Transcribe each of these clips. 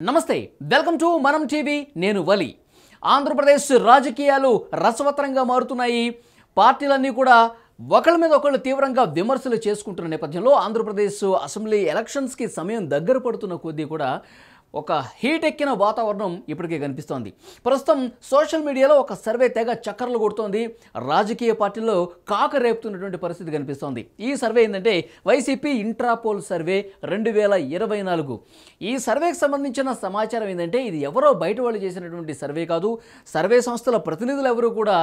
నమస్తే welcome to మనం TV నేను వలి ఆంధ్రప్రదేశ్ రాజకీయాలు రసవత్తరంగా మారుతున్నాయి పార్టీలన్నీ కూడా ఒకళ్ళ మీద ఒకళ్ళు తీవ్రంగా విమర్శలు చేసుకుంటున్న నేపథ్యంలో ఆంధ్రప్రదేశ్ అసెంబ్లీ ఎలక్షన్స్ కి సమయం దగ్గర పడుతున్న కొద్దీ కూడా ఒక హీట్ ఎక్కిన వాతావరణం ఇప్పటికే కనిపిస్తోంది ప్రస్తుతం సోషల్ మీడియాలో ఒక సర్వే తెగ చక్కర్లు కొడుతోంది రాజకీయ పార్టీల్లో కాక రేపుతున్నటువంటి పరిస్థితి కనిపిస్తోంది ఈ సర్వే ఏంటంటే వైసీపీ ఇంట్రాపోల్ సర్వే 2024 ఈ సర్వేకి సంబంధించిన సమాచారం ఏంటంటే ఇది ఎవరో బయట వాళ్ళు చేసినటువంటి సర్వే కాదు సర్వే సంస్థల ప్రతినిధులు ఎవరు కూడా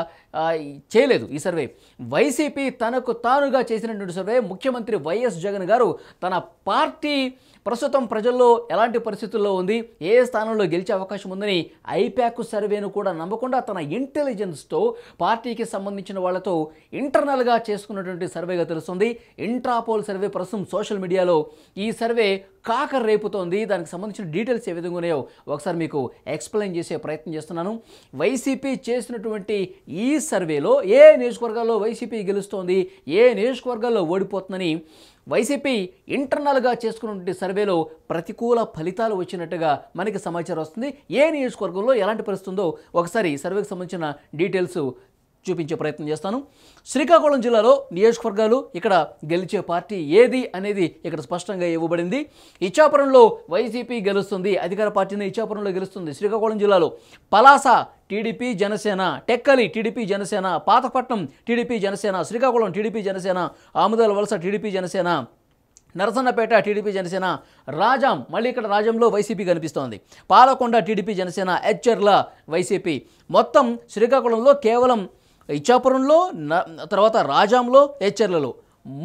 చేయలేదు ఈ సర్వే వైసీపీ తనకు తానుగా చేసినటువంటి సర్వే ముఖ్యమంత్రి వైఎస్ జగన్ గారు తన పార్టీ ప్రస్తుతం ప్రజల్లో ఎలాంటి పరిస్థితుల్లో ఉంది ఏ స్థానంలో గెలిచే అవకాశం ఉందని ఐపాక్ సర్వేను కూడా నమ్మకుండా తన ఇంటెలిజెన్స్తో పార్టీకి సంబంధించిన వాళ్ళతో ఇంటర్నల్గా చేసుకున్నటువంటి సర్వేగా తెలుస్తుంది ఇంట్రాపోల్ సర్వే ప్రస్తుతం సోషల్ మీడియాలో ఈ సర్వే కాక రేపుతోంది దానికి సంబంధించిన డీటెయిల్స్ ఏ విధంగా ఉన్నాయో ఒకసారి మీకు ఎక్స్ప్లెయిన్ చేసే ప్రయత్నం చేస్తున్నాను వైసీపీ చేసినటువంటి ఈ సర్వేలో ఏ నియోజకవర్గాల్లో వైసీపీ గెలుస్తోంది ఏ నియోజకవర్గాల్లో ఓడిపోతుందని వైసీపీ ఇంటర్నల్గా చేసుకున్నటువంటి సర్వేలో ప్రతికూల ఫలితాలు వచ్చినట్టుగా మనకి సమాచారం వస్తుంది ఏ నియోజకవర్గంలో ఎలాంటి పరిస్థితి ఉందో ఒకసారి సర్వేకి సంబంధించిన డీటెయిల్స్ చూపించే ప్రయత్నం చేస్తాను శ్రీకాకుళం జిల్లాలో నియోజకవర్గాలు ఇక్కడ గెలిచే పార్టీ ఏది అనేది ఇక్కడ స్పష్టంగా ఇవ్వబడింది ఇచ్చాపురంలో వైసీపీ గెలుస్తుంది అధికార పార్టీని ఇచ్చాపురంలో గెలుస్తుంది శ్రీకాకుళం జిల్లాలో Palasa TDP Janasena Tekkali TDP Janasena Pathapatnam TDP Janasena Srikakulam TDP Janasena Amadalavalasa TDP Janasena Narasannapeta TDP Janasena Rajam మళ్ళీ ఇక్కడ రాజంలో వైసీపీ కనిపిస్తోంది పాలకొండ టీడీపీ జనసేన ఎచ్చెర్ల వైసీపీ మొత్తం శ్రీకాకుళంలో కేవలం ఇచ్చాపురంలో తర్వాత రాజాంలో ఎచ్చెర్లలో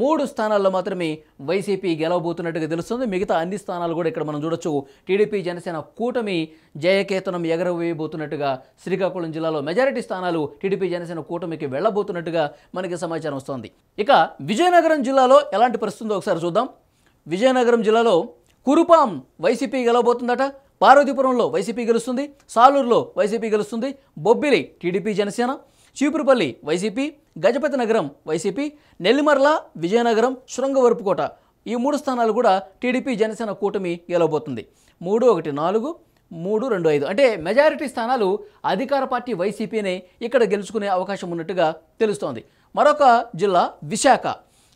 3 స్థానాల్లో మాత్రమే వైసీపీ గెలవబోతున్నట్టుగా తెలుస్తుంది మిగతా అన్ని స్థానాలు కూడా ఇక్కడ మనం చూడొచ్చు టీడీపీ జనసేన కూటమి జయకేతనం ఎగరవేయబోతున్నట్టుగా శ్రీకాకుళం జిల్లాలో మెజారిటీ స్థానాలు టీడీపీ జనసేన కూటమికి వెళ్ళబోతున్నట్టుగా మనకి సమాచారం వస్తోంది ఇక విజయనగరం జిల్లాలో ఎలాంటి పరిస్థితి ఉందో ఒకసారి చూద్దాం విజయనగరం జిల్లాలో కురుపాం వైసీపీ గెలవబోతుందట పార్వతీపురంలో వైసీపీ గెలుస్తుంది సాలూరులో వైసీపీ గెలుస్తుంది బొబ్బిలి టీడీపీ జనసేన చీపురుపల్లి వైసీపీ గజపతి నగరం వైసీపీ నెల్లిమర్ల విజయనగరం శృంగవరపుకోట ఈ 3 స్థానాలు కూడా టీడీపీ జనసేన కూటమి గెలవబోతుంది 3, 1, 4, 3, 2, 5 అంటే మెజారిటీ స్థానాలు అధికార పార్టీ వైసీపీనే ఇక్కడ గెలుచుకునే అవకాశం ఉన్నట్టుగా తెలుస్తోంది మరొక జిల్లా విశాఖ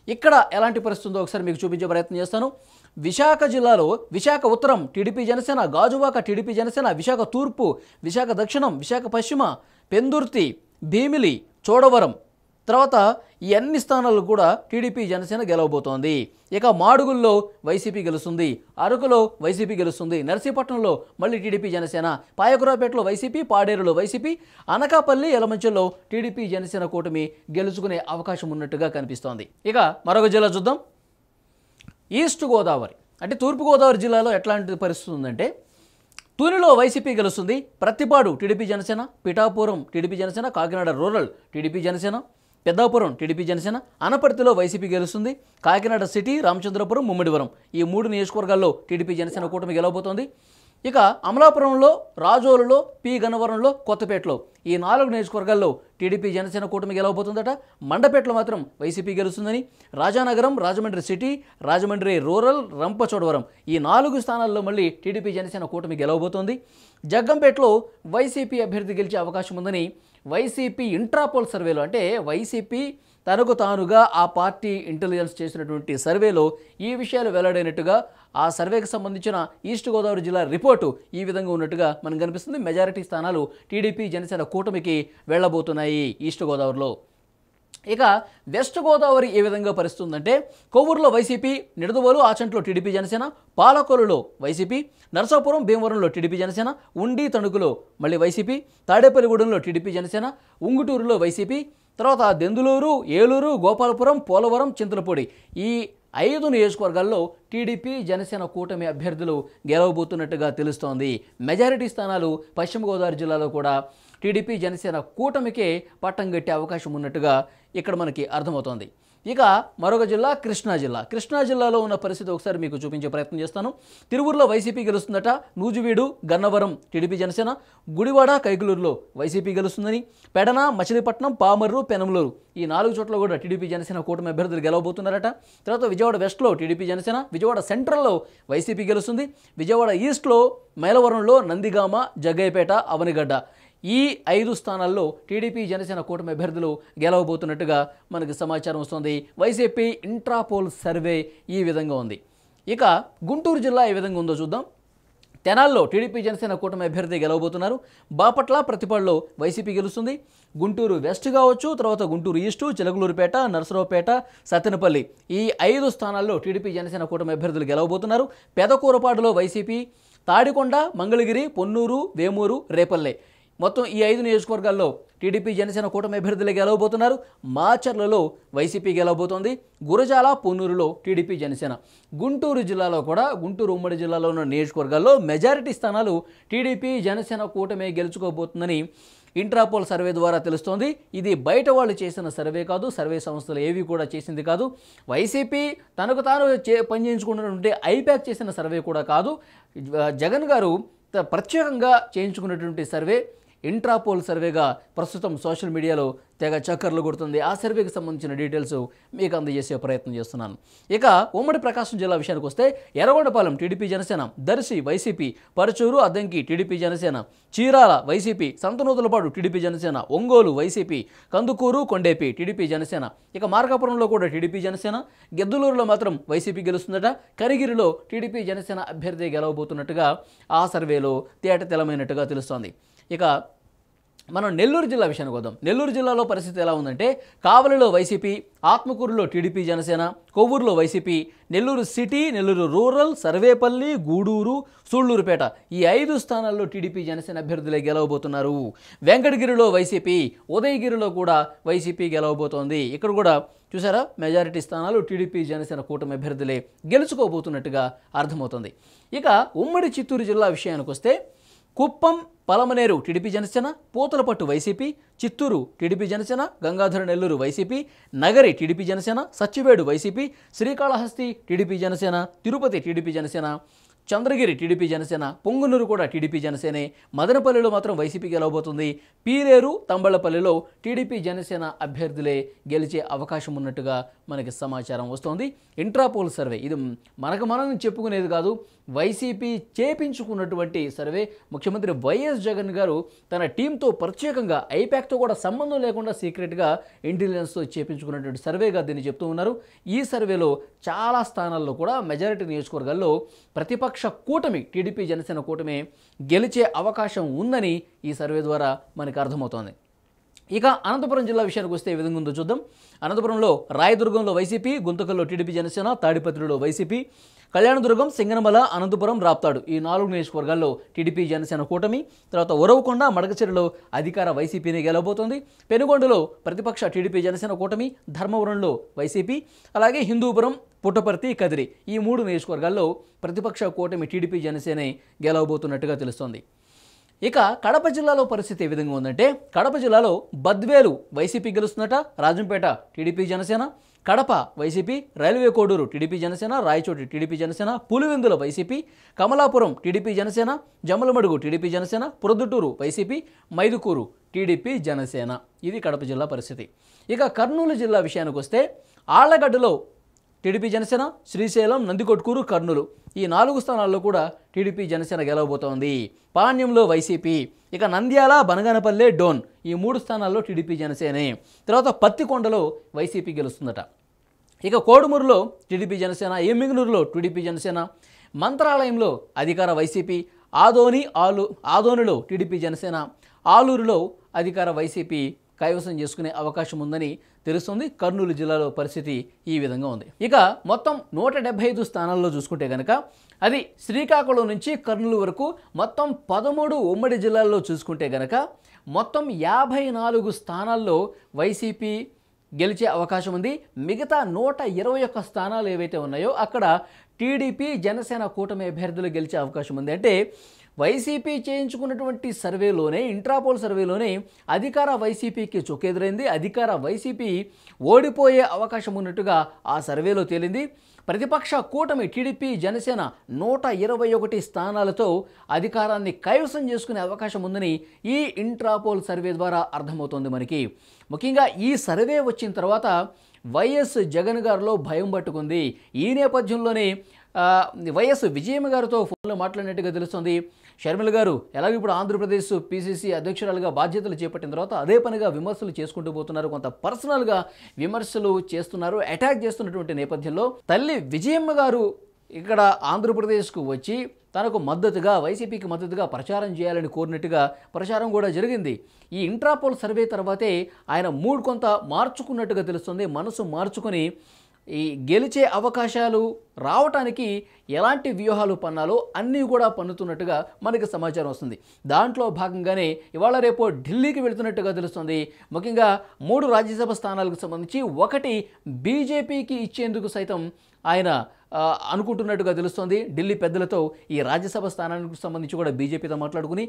ఇక్కడ ఎలాంటి పరిస్థితి ఉందో ఒకసారి మీకు చూపించే ప్రయత్నం చేస్తాను విశాఖ జిల్లాలో విశాఖ ఉత్తరం టీడీపీ జనసేన గాజువాక టీడీపీ జనసేన విశాఖ తూర్పు విశాఖ దక్షిణం విశాఖ పశ్చిమ పెందుర్తి భీమిలి చోడవరం తర్వాత ఈ అన్ని స్థానాలు కూడా టీడీపీ జనసేన గెలవబోతోంది ఇక మాడుగుల్లో వైసీపీ గెలుస్తుంది అరకులో వైసీపీ గెలుస్తుంది నర్సీపట్నంలో మళ్ళీ టీడీపీ జనసేన పాయకురాపేటలో వైసీపీ పాడేరులో వైసీపీ అనకాపల్లి యలమంచిలో టీడీపీ జనసేన కూటమి గెలుచుకునే అవకాశం ఉన్నట్టుగా కనిపిస్తోంది ఇక మరొక జిల్లా చూద్దాం ఈస్ట్ గోదావరి అంటే తూర్పుగోదావరి జిల్లాలో ఎట్లాంటి పరిస్థితి ఉందంటే తూనిలో వైసీపీ గెలుస్తుంది Prathipadu TDP Janasena Pithapuram TDP Janasena Kakinada rural TDP Janasena Peddapuram TDP Janasena అనపర్తిలో వైసీపీ గెలుస్తుంది కాకినాడ సిటీ రామచంద్రపురం ముమ్మిడివరం ఈ 3 నియోజకవర్గాల్లో టీడీపీ జనసేన కూటమి గెలవబోతోంది ఇక అమలాపురంలో రాజోలులో పి గన్నవరంలో కొత్తపేటలో ఈ 4 నియోజకవర్గాల్లో టీడీపీ జనసేన కూటమి గెలవబోతుందట మండపేటలో మాత్రం వైసీపీ గెలుస్తుందని రాజానగరం రాజమండ్రి సిటీ రాజమండ్రి రూరల్ రంపచోడవరం ఈ 4 స్థానాల్లో మళ్ళీ టీడీపీ జనసేన కూటమి గెలవబోతోంది జగ్గంపేటలో వైసీపీ అభ్యర్థి గెలిచే అవకాశం ఉందని వైసీపీ ఇంట్రాపోల్ సర్వేలో అంటే వైసీపీ తనకు తానుగా ఆ పార్టీ ఇంటెలిజెన్స్ చేసినటువంటి సర్వేలో ఈ విషయాలు వెల్లడైనట్టుగా ఆ సర్వేకి సంబంధించిన ఈస్ట్ గోదావరి జిల్లా రిపోర్టు ఈ విధంగా ఉన్నట్టుగా మనకు కనిపిస్తుంది మెజారిటీ స్థానాలు టీడీపీ జనసేన కూటమికి వెళ్ళబోతున్నాయి ఈస్ట్ గోదావరిలో ఇక వెస్ట్ గోదావరి ఏ విధంగా పరిస్థితుందంటే కొవ్వూరులో వైసీపీ నిడదవోలు ఆచంట్లో టీడీపీ జనసేన పాలకొల్లులో వైసీపీ నరసాపురం భీమవరంలో టీడీపీ జనసేన ఉండి తణుకులో మళ్ళీ వైసీపీ తాడేపల్లిగూడెంలో టీడీపీ జనసేన ఉంగుటూరులో వైసీపీ తర్వాత దెందులూరు ఏలూరు గోపాలపురం పోలవరం చింతలపూడి ఈ 5 నియోజకవర్గాల్లో టీడీపీ జనసేన కూటమి అభ్యర్థులు గెలవబోతున్నట్టుగా తెలుస్తోంది మెజారిటీ స్థానాలు పశ్చిమ గోదావరి జిల్లాలో కూడా టీడీపీ జనసేన కూటమికే పట్టం కట్టే అవకాశం ఉన్నట్టుగా ఇక్కడ మనకి అర్థమవుతోంది ఇక మరొక జిల్లా కృష్ణా జిల్లా. కృష్ణా జిల్లాలో ఉన్న పరిస్థితి ఒకసారి మీకు చూపించే ప్రయత్నం చేస్తాను. తిరువూరులో వైసీపీ గెలుస్తుందట. నూజివీడు, గన్నవరం టీడీపీ జనసేన, గుడివాడ, కైకులూరులో వైసీపీ గెలుస్తుందని, పెడన, మచిలీపట్నం, పామర్రు, పెనమలూరు ఈ 4 చోట్ల కూడా టీడీపీ జనసేన కూటమి అభ్యర్థులు గెలవబోతున్నారట. తర్వాత విజయవాడ వెస్ట్లో టీడీపీ జనసేన, విజయవాడ సెంట్రల్లో వైసీపీ గెలుస్తుంది, విజయవాడ ఈస్ట్లో మైలవరంలో నందిగామ, జగ్గయ్యపేట, అవనిగడ్డ ఈ 5 స్థానాల్లో టీడీపీ జనసేన కూటమి అభ్యర్థులు గెలవబోతున్నట్టుగా మనకి సమాచారం వస్తుంది. వైసీపీ ఇంట్రాపోల్ సర్వే ఈ విధంగా ఉంది. ఇక గుంటూరు జిల్లా ఏ విధంగా ఉందో చూద్దాం. తెనాల్లో టీడీపీ జనసేన కూటమి అభ్యర్థి గెలవబోతున్నారు. బాపట్ల, ప్రతిపాడులో వైసీపీ గెలుస్తుంది. గుంటూరు వెస్ట్ కావచ్చు, తర్వాత గుంటూరు ఈస్టు, చిలకలూరుపేట, నరసరావుపేట, సత్తెనపల్లి ఈ 5 స్థానాల్లో టీడీపీ జనసేన కూటమి అభ్యర్థులు గెలవబోతున్నారు. పెదకూరపాడులో వైసీపీ, తాడికొండ, మంగళగిరి, పొన్నూరు, వేమూరు, రేపల్లె మొత్తం ఈ 5 నియోజకవర్గాల్లో టీడీపీ జనసేన కూటమి అభ్యర్థులు గెలవబోతున్నారు. మాచర్లలో వైసీపీ గెలవబోతోంది. గురజాల, పొన్నూరులో టీడీపీ జనసేన. గుంటూరు జిల్లాలో కూడా, గుంటూరు ఉమ్మడి జిల్లాలో ఉన్న నియోజకవర్గాల్లో మెజారిటీ స్థానాలు టీడీపీ జనసేన కూటమి గెలుచుకోబోతుందని ఇంట్రాపోల్ సర్వే ద్వారా తెలుస్తోంది. ఇది బయట వాళ్ళు చేసిన సర్వే కాదు, సర్వే సంస్థలు ఏవి కూడా చేసింది కాదు. వైసీపీ తనకు తాను పనిచేయించుకున్నటువంటి ఐప్యాక్ చేసిన సర్వే కూడా కాదు. జగన్ గారు ప్రత్యేకంగా చేయించుకున్నటువంటి సర్వే ఇంట్రాపోల్ సర్వేగా ప్రస్తుతం సోషల్ మీడియాలో తెగ చక్కర్లు కొడుతుంది. ఆ సర్వేకి సంబంధించిన డీటెయిల్స్ మీకు అందజేసే ప్రయత్నం చేస్తున్నాను. ఇక ఉమ్మడి ప్రకాశం జిల్లా విషయానికి వస్తే Yerragondapalem TDP Janasena, Darsi YCP, Parchur, Addanki TDP Janasena, Chirala YCP, Santhanuthalapadu TDP Janasena, Ongole YCP, Kandukur, Kondapi TDP Janasena. ఇక మార్కాపురంలో కూడా టీడీపీ జనసేన, గిద్దలూరులో మాత్రం వైసీపీ గెలుస్తుందట. కరిగిరిలో టీడీపీ జనసేన అభ్యర్థి గెలవబోతున్నట్టుగా ఆ సర్వేలో తేటతెల్లమైనట్టుగా తెలుస్తోంది. ఇక మనం నెల్లూరు జిల్లా విషయానికి వద్దాం. నెల్లూరు జిల్లాలో పరిస్థితి ఎలా ఉందంటే, కావలిలో వైసీపీ, ఆత్మకూరులో టీడీపీ జనసేన, కొవ్వూరులో YCP, Nellore city, Nellore rural, Sarvepalli, Gudur, Sullurpeta ఈ 5 స్థానాల్లో టీడీపీ జనసేన అభ్యర్థులే గెలవబోతున్నారు. వెంకటగిరిలో వైసీపీ, ఉదయగిరిలో కూడా వైసీపీ గెలవబోతోంది. ఇక్కడ కూడా చూసారా, మెజారిటీ స్థానాలు టీడీపీ జనసేన కూటమి అభ్యర్థులే గెలుచుకోబోతున్నట్టుగా అర్థమవుతుంది. ఇక ఉమ్మడి చిత్తూరు జిల్లా విషయానికి వస్తే, Kuppam, Palamaner TDP Janasena, Puthalapattu YCP, Chittoor TDP Janasena, Gangadhara Nellore YCP, Nagari TDP Janasena, Satyavedu YCP, Srikalahasti TDP Janasena, Tirupati TDP Janasena, Chandragiri TDP Janasena, Punganur కూడా టీడీపీ జనసేనే, మదనపల్లిలో మాత్రం వైసీపీ గెలవబోతుంది. పీలేరు, తంబళ్లపల్లిలో టీడీపీ జనసేన అభ్యర్థులే గెలిచే అవకాశం ఉన్నట్టుగా మనకి సమాచారం వస్తోంది. ఇంట్రాపోల్ సర్వే ఇది మనం చెప్పుకునేది కాదు, వైసీపీ చేపించుకున్నటువంటి సర్వే. ముఖ్యమంత్రి వైఎస్ జగన్ గారు తన టీంతో ప్రత్యేకంగా ఐప్యాక్తో కూడా సంబంధం లేకుండా సీక్రెట్గా ఇంటెలిజెన్స్తో చేపించుకున్నటువంటి సర్వేగా దీన్ని చెప్తూ ఉన్నారు. ఈ సర్వేలో చాలా స్థానాల్లో కూడా మెజారిటీ నియోజకవర్గాల్లో ప్రతిపక్ష కూటమి టీడీపీ జనసేన కూటమి గెలిచే అవకాశం ఉందని ఈ సర్వే ద్వారా మనకు అర్థమవుతోంది. ఇక అనంతపురం జిల్లా విషయానికి వస్తే ఏ విధంగా ఉందో చూద్దాం. అనంతపురంలో రాయదుర్గంలో వైసీపీ, గుంతకల్లో టీడీపీ జనసేన, తాడిపత్రిలో వైసీపీ, కళ్యాణదుర్గం, సింగనమల, అనంతపురం, రాప్తాడు ఈ 4 నియోజకవర్గాల్లో టీడీపీ జనసేన కూటమి. తర్వాత ఉరవకొండ, మడకచెరులో అధికార వైసీపీని గెలవబోతోంది. పెనుగొండలో ప్రతిపక్ష టీడీపీ జనసేన కూటమి, ధర్మవరంలో వైసీపీ, అలాగే హిందూపురం, పుట్టపర్తి, కదిరి ఈ 3 నియోజకవర్గాల్లో ప్రతిపక్ష కూటమి టీడీపీ జనసేనే గెలవబోతున్నట్టుగా తెలుస్తోంది. ఇక కడప జిల్లాలో పరిస్థితి ఏ విధంగా ఉందంటే, కడప జిల్లాలో బద్వేలు వైసీపీ గెలుస్తుందట, Rajampet TDP Janasena, Kadapa YCP, railway Koduru TDP Janasena, Rayachoti TDP Janasena, Pulivendula YCP, Kamalapuram TDP Janasena, Jammalamadugu TDP Janasena, Proddatur YCP, Mydukur TDP Janasena. ఇది కడప జిల్లా పరిస్థితి. ఇక కర్నూలు జిల్లా విషయానికి వస్తే, ఆళ్లగడ్డలో టీడీపీ జనసేన, శ్రీశైలం, నందికొట్కూరు, కర్నూలు ఈ 4 స్థానాల్లో కూడా టీడీపీ జనసేన గెలవబోతోంది. పాణ్యంలో వైసీపీ, ఇక నంద్యాల, బనగానపల్లె, డోన్ ఈ 3 స్థానాల్లో టీడీపీ జనసేనే. తర్వాత పత్తికొండలో వైసీపీ గెలుస్తుందట. ఇక కోడుమూరులో టీడీపీ జనసేన, ఎమ్మిగనూరులో టీడీపీ జనసేన, మంత్రాలయంలో అధికార వైసీపీ, ఆదోనిలో టీడీపీ జనసేన, ఆలూరులో అధికార వైసీపీ కైవసం చేసుకునే అవకాశం ఉందని తెలుస్తుంది. కర్నూలు జిల్లాలో పరిస్థితి ఈ విధంగా ఉంది. ఇక మొత్తం 175 స్థానాల్లో చూసుకుంటే కనుక, అది శ్రీకాకుళం నుంచి కర్నూలు వరకు మొత్తం 13 ఉమ్మడి జిల్లాల్లో చూసుకుంటే కనుక, మొత్తం 54 స్థానాల్లో వైసీపీ గెలిచే అవకాశం ఉంది. మిగతా 121 స్థానాలు ఏవైతే ఉన్నాయో అక్కడ టీడీపీ జనసేన కూటమి అభ్యర్థులు గెలిచే అవకాశం ఉంది. అంటే వైసీపీ చేయించుకున్నటువంటి సర్వేలోనే, ఇంట్రాపోల్ సర్వేలోనే అధికార వైసీపీకి చొక్కెదురైంది. అధికార వైసీపీ ఓడిపోయే అవకాశం ఉన్నట్టుగా ఆ సర్వేలో తేలింది. ప్రతిపక్ష కూటమి టీడీపీ జనసేన 121 స్థానాలతో అధికారాన్ని కైవసం చేసుకునే అవకాశం ఉందని ఈ ఇంట్రాపోల్ సర్వే ద్వారా అర్థమవుతోంది మనకి. ముఖ్యంగా ఈ సర్వే వచ్చిన తర్వాత వైఎస్ జగన్ గారిలో భయం పట్టుకుంది. ఈ నేపథ్యంలోనే వైఎస్ విజయమ్మ గారితో ఫోన్లో మాట్లాడినట్టుగా తెలుస్తుంది. షర్మిల గారు ఎలాగో ఇప్పుడు ఆంధ్రప్రదేశ్ పీసీసీ అధ్యక్షురాలుగా బాధ్యతలు చేపట్టిన తర్వాత అదే పనిగా విమర్శలు చేసుకుంటూ పోతున్నారు. కొంత పర్సనల్గా విమర్శలు చేస్తున్నారు, అటాక్ చేస్తున్నటువంటి నేపథ్యంలో తల్లి విజయమ్మ గారు ఇక్కడ ఆంధ్రప్రదేశ్కు వచ్చి తనకు మద్దతుగా, వైసీపీకి మద్దతుగా ప్రచారం చేయాలని కోరినట్టుగా ప్రచారం కూడా జరిగింది. ఈ ఇంట్రాపోల్ సర్వే తర్వాతే ఆయన మూడ్ కొంత మార్చుకున్నట్టుగా తెలుస్తుంది. మనసు మార్చుకొని ఈ గెలిచే అవకాశాలు రావటానికి ఎలాంటి వ్యూహాలు పన్నాలో అన్నీ కూడా పన్నుతున్నట్టుగా మనకి సమాచారం వస్తుంది. దాంట్లో భాగంగానే ఇవాళ రేపు ఢిల్లీకి వెళుతున్నట్టుగా తెలుస్తుంది. ముఖ్యంగా 3 రాజ్యసభ స్థానాలకు సంబంధించి 1 బీజేపీకి ఇచ్చేందుకు సైతం ఆయన అనుకుంటున్నట్టుగా తెలుస్తోంది. ఢిల్లీ పెద్దలతో ఈ రాజ్యసభ స్థానానికి సంబంధించి కూడా బీజేపీతో మాట్లాడుకుని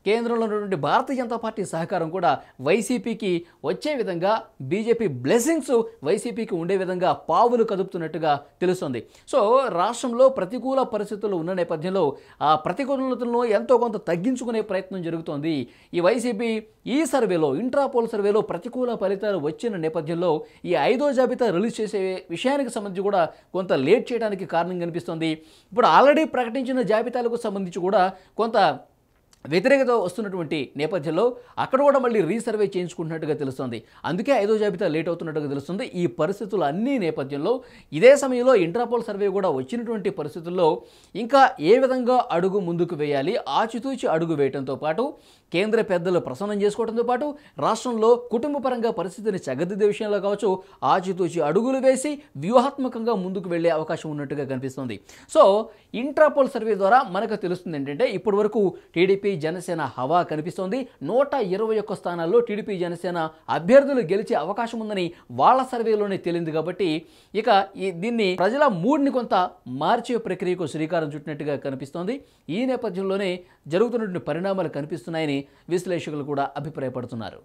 కేంద్రంలో ఉన్నటువంటి భారతీయ జనతా పార్టీ సహకారం కూడా వైసీపీకి వచ్చే విధంగా, బీజేపీ బ్లెస్సింగ్స్ వైసీపీకి ఉండే విధంగా పావులు కదుపుతున్నట్టుగా తెలుస్తుంది. సో రాష్ట్రంలో ప్రతికూల పరిస్థితులు ఉన్న నేపథ్యంలో ఆ ప్రతికూలతలను ఎంతో కొంత తగ్గించుకునే ప్రయత్నం జరుగుతోంది. ఈ వైసీపీ ఈ సర్వేలో, ఇంట్రాపోల్ సర్వేలో ప్రతికూల ఫలితాలు వచ్చిన నేపథ్యంలో ఈ 5వ జాబితా రిలీజ్ చేసే విషయానికి సంబంధించి కూడా కొంత లేట్ చేయడానికి కారణం కనిపిస్తుంది. ఇప్పుడు ఆల్రెడీ ప్రకటించిన జాబితాలకు సంబంధించి కూడా కొంత వ్యతిరేకత వస్తున్నటువంటి నేపథ్యంలో అక్కడ కూడా మళ్ళీ రీసర్వే చేయించుకుంటున్నట్టుగా తెలుస్తుంది. అందుకే 5వ జాబితా లేట్ అవుతున్నట్టుగా తెలుస్తుంది. ఈ పరిస్థితులు అన్ని నేపథ్యంలో ఇదే సమయంలో ఇంట్రాపోల్ సర్వే కూడా వచ్చినటువంటి పరిస్థితుల్లో ఇంకా ఏ విధంగా అడుగు ముందుకు వేయాలి, ఆచితూచి అడుగు వేయడంతో పాటు కేంద్ర పెద్దలు ప్రసన్నం చేసుకోవడంతో పాటు రాష్ట్రంలో కుటుంబపరంగా పరిస్థితిని చక్కదిద్దే విషయంలో కావచ్చు ఆచితూచి అడుగులు వేసి వ్యూహాత్మకంగా ముందుకు వెళ్లే అవకాశం ఉన్నట్టుగా కనిపిస్తుంది. సో ఇంట్రాపోల్ సర్వే ద్వారా మనకు తెలుస్తుంది ఏంటంటే ఇప్పటి వరకు టీడీపీ జనసేన హవా కనిపిస్తోంది. 121 స్థానాల్లో టీడీపీ జనసేన అభ్యర్థులు గెలిచే అవకాశం ఉందని వాళ్ళ సర్వేలోనే తేలింది. కాబట్టి ఇక దీన్ని ప్రజల మూడ్ని కొంత మార్చే ప్రక్రియకు శ్రీకారం చుట్టినట్టుగా కనిపిస్తోంది. ఈ నేపథ్యంలోనే జరుగుతున్నటువంటి పరిణామాలు కనిపిస్తున్నాయని విశ్లేషకులు కూడా అభిప్రాయపడుతున్నారు.